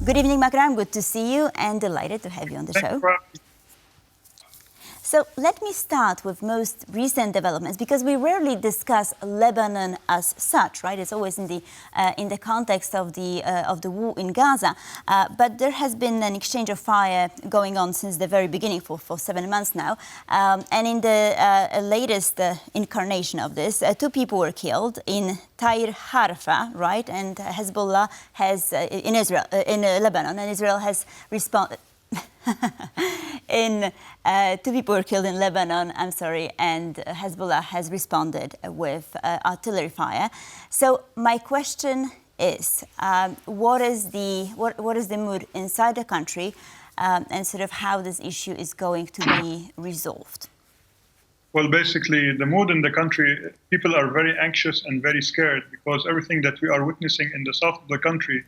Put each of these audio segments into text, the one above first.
Good evening, Makram. Good to see you and delighted to have you on the show. So let me start with most recent developments, because we rarely discuss Lebanon as such, right? It's always in the context of the war in Gaza. But there has been an exchange of fire going on since the very beginning for 7 months now. And in the latest incarnation of this, 2 people were killed in Tyre Harfa, right? And Hezbollah has in Lebanon, and Israel has responded. 2 people were killed in Lebanon, and Hezbollah has responded with artillery fire. So my question is, what is the mood inside the country, and sort of how this issue is going to be resolved? Well, basically, the mood in the country, people are very anxious and very scared, because everything that we are witnessing in the south of the country,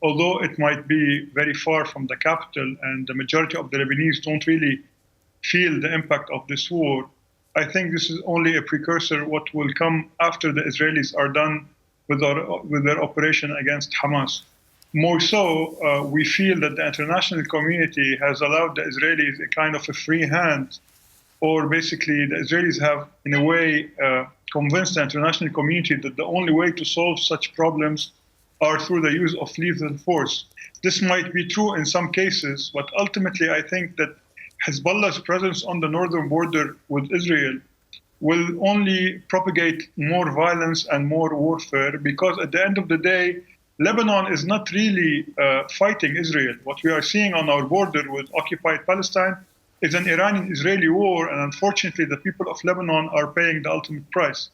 although it might be very far from the capital and the majority of the Lebanese don't really feel the impact of this war, I think this is only a precursor what will come after the Israelis are done with their operation against Hamas. More so, we feel that the international community has allowed the Israelis a kind of a free hand, or basically the Israelis have, in a way, convinced the international community that the only way to solve such problems are through the use of lethal force. This might be true in some cases, but ultimately I think that Hezbollah's presence on the northern border with Israel will only propagate more violence and more warfare, because at the end of the day, Lebanon is not really fighting Israel. What we are seeing on our border with occupied Palestine is an Iranian-Israeli war, and unfortunately the people of Lebanon are paying the ultimate price.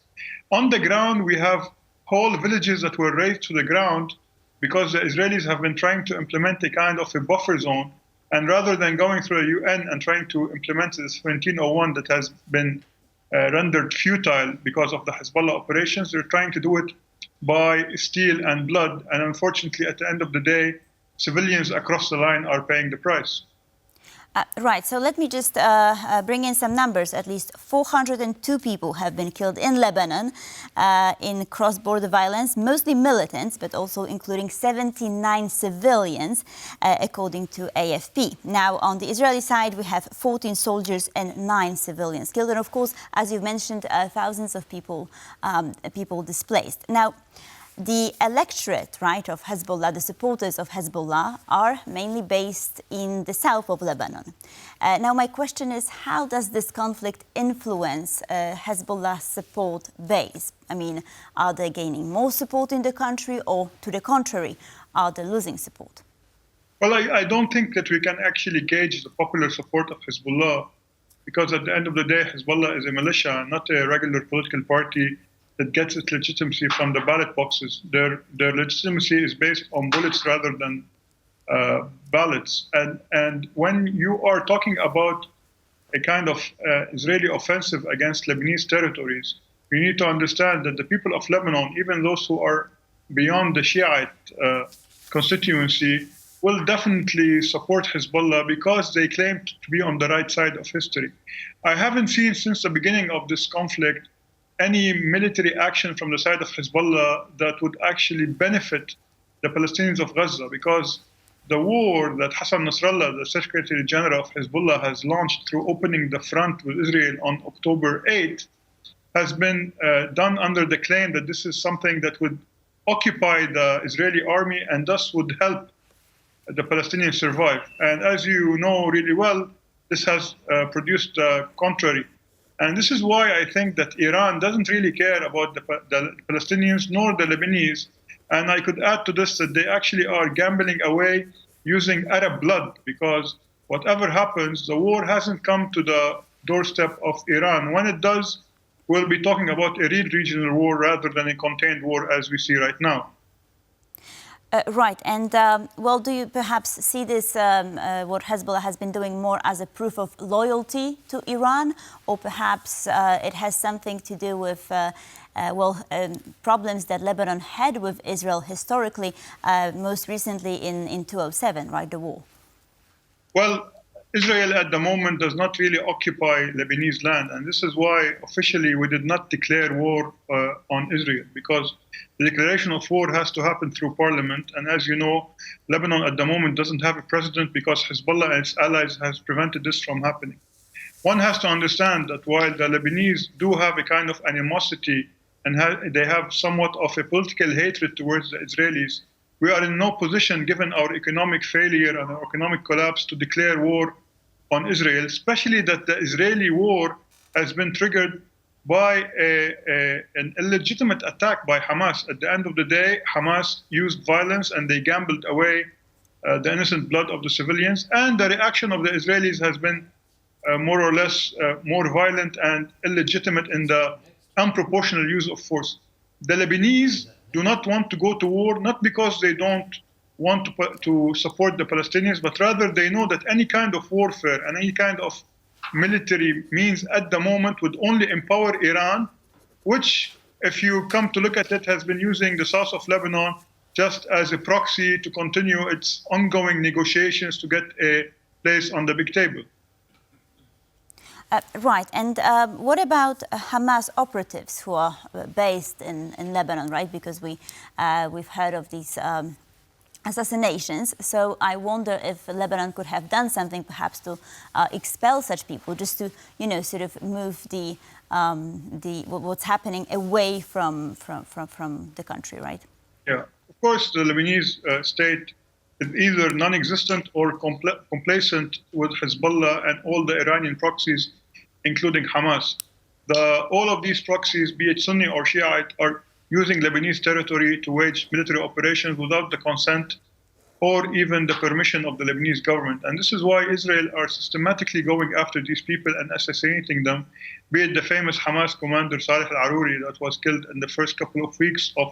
On the ground, we have whole villages that were razed to the ground because the Israelis have been trying to implement a kind of a buffer zone. And rather than going through the UN and trying to implement this 1701 that has been rendered futile because of the Hezbollah operations, they're trying to do it by steel and blood. And unfortunately, at the end of the day, civilians across the line are paying the price. Right, so let me just bring in some numbers. At least 402 people have been killed in Lebanon in cross-border violence, mostly militants, but also including 79 civilians, according to AFP. Now, on the Israeli side, we have 14 soldiers and 9 civilians killed. And of course, as you've mentioned, thousands of people displaced. Now, the electorate, right, of Hezbollah, the supporters of Hezbollah, are mainly based in the south of Lebanon. Now, my question is, how does this conflict influence Hezbollah's support base? I mean, are they gaining more support in the country, or to the contrary, are they losing support? Well, I don't think that we can actually gauge the popular support of Hezbollah, because at the end of the day, Hezbollah is a militia, not a regular political party that gets its legitimacy from the ballot boxes. Their legitimacy is based on bullets rather than ballots. And when you are talking about a kind of Israeli offensive against Lebanese territories, you need to understand that the people of Lebanon, even those who are beyond the Shiite constituency, will definitely support Hezbollah because they claim to be on the right side of history. I haven't seen since the beginning of this conflict any military action from the side of Hezbollah that would actually benefit the Palestinians of Gaza, because the war that Hassan Nasrallah, the Secretary General of Hezbollah, has launched through opening the front with Israel on October 8th has been done under the claim that this is something that would occupy the Israeli army and thus would help the Palestinians survive. And as you know really well, this has produced the contrary. And this is why I think that Iran doesn't really care about the Palestinians nor the Lebanese. And I could add to this that they actually are gambling away using Arab blood, because whatever happens, the war hasn't come to the doorstep of Iran. When it does, we'll be talking about a real regional war rather than a contained war as we see right now. Right, and well, do you perhaps see this, what Hezbollah has been doing, more as a proof of loyalty to Iran, or perhaps it has something to do with, problems that Lebanon had with Israel historically, most recently in 2007, right, the war? Well, Israel at the moment does not really occupy Lebanese land, and this is why officially we did not declare war on Israel, because the declaration of war has to happen through parliament. And as you know, Lebanon at the moment doesn't have a president because Hezbollah and its allies has prevented this from happening. One has to understand that while the Lebanese do have a kind of animosity and they have somewhat of a political hatred towards the Israelis, we are in no position, given our economic failure and our economic collapse, to declare war on Israel, especially that the Israeli war has been triggered by an illegitimate attack by Hamas. At the end of the day, Hamas used violence and they gambled away the innocent blood of the civilians. And the reaction of the Israelis has been more or less more violent and illegitimate in the unproportional use of force. The Lebanese do not want to go to war, not because they don't want to support the Palestinians, but rather they know that any kind of warfare and any kind of military means at the moment would only empower Iran, which, if you come to look at it, has been using the south of Lebanon just as a proxy to continue its ongoing negotiations to get a place on the big table. Right. And what about Hamas operatives who are based in Lebanon, right? Because we've heard of these assassinations. So I wonder if Lebanon could have done something, perhaps to expel such people, just to, sort of move what's happening away from the country, right? Yeah. Of course, the Lebanese state is either non-existent or complacent with Hezbollah and all the Iranian proxies, including Hamas. All of these proxies, be it Sunni or Shiite, are using Lebanese territory to wage military operations without the consent or even the permission of the Lebanese government. And this is why Israel are systematically going after these people and assassinating them, be it the famous Hamas commander Saleh al-Aruri that was killed in the first couple of weeks of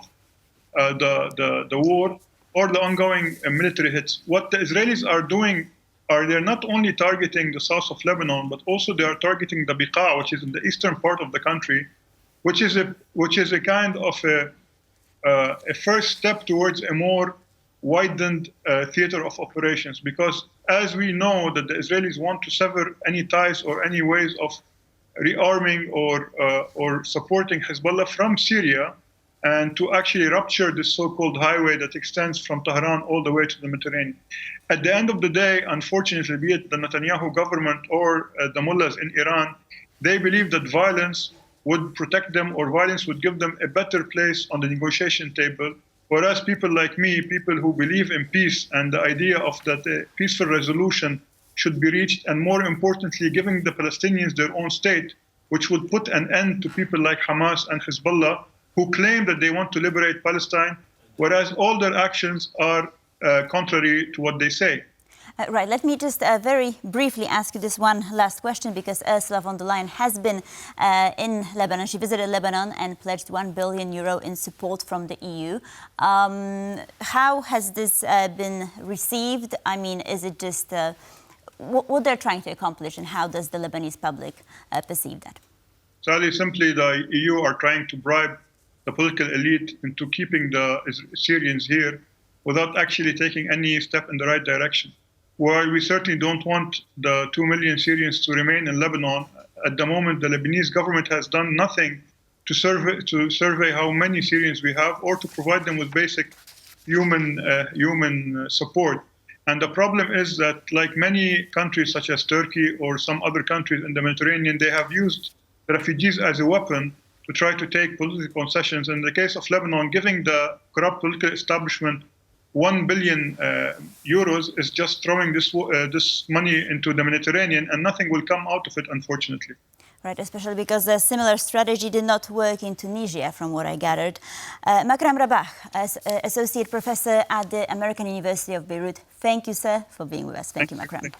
the war, or the ongoing military hits. What the Israelis are doing they're not only targeting the south of Lebanon, but also they are targeting the Biqa, which is in the eastern part of the country, which is a kind of a first step towards a more widened theater of operations. Because as we know that the Israelis want to sever any ties or any ways of rearming or supporting Hezbollah from Syria, and to actually rupture this so-called highway that extends from Tehran all the way to the Mediterranean. At the end of the day, unfortunately, be it the Netanyahu government or the mullahs in Iran, they believe that violence would protect them or violence would give them a better place on the negotiation table, whereas people like me, people who believe in peace and the idea of that a peaceful resolution should be reached, and more importantly, giving the Palestinians their own state, which would put an end to people like Hamas and Hezbollah, who claim that they want to liberate Palestine, whereas all their actions are contrary to what they say. Right. Let me just very briefly ask you this one last question, because Ursula von der Leyen has been in Lebanon. She visited Lebanon and pledged €1 billion in support from the EU. How has this been received? I mean, is it just what they're trying to accomplish, and how does the Lebanese public perceive that? Sally, simply the EU are trying to bribe the political elite into keeping the Syrians here without actually taking any step in the right direction. While we certainly don't want the 2 million Syrians to remain in Lebanon, at the moment the Lebanese government has done nothing to survey how many Syrians we have or to provide them with basic human support. And the problem is that, like many countries such as Turkey or some other countries in the Mediterranean, they have used refugees as a weapon to try to take political concessions. In the case of Lebanon, giving the corrupt political establishment €1 billion is just throwing this money into the Mediterranean, and nothing will come out of it, unfortunately. Right, especially because a similar strategy did not work in Tunisia, from what I gathered. Makram Rabah, Associate Professor at the American University of Beirut. Thank you, sir, for being with us. Thank you, Makram.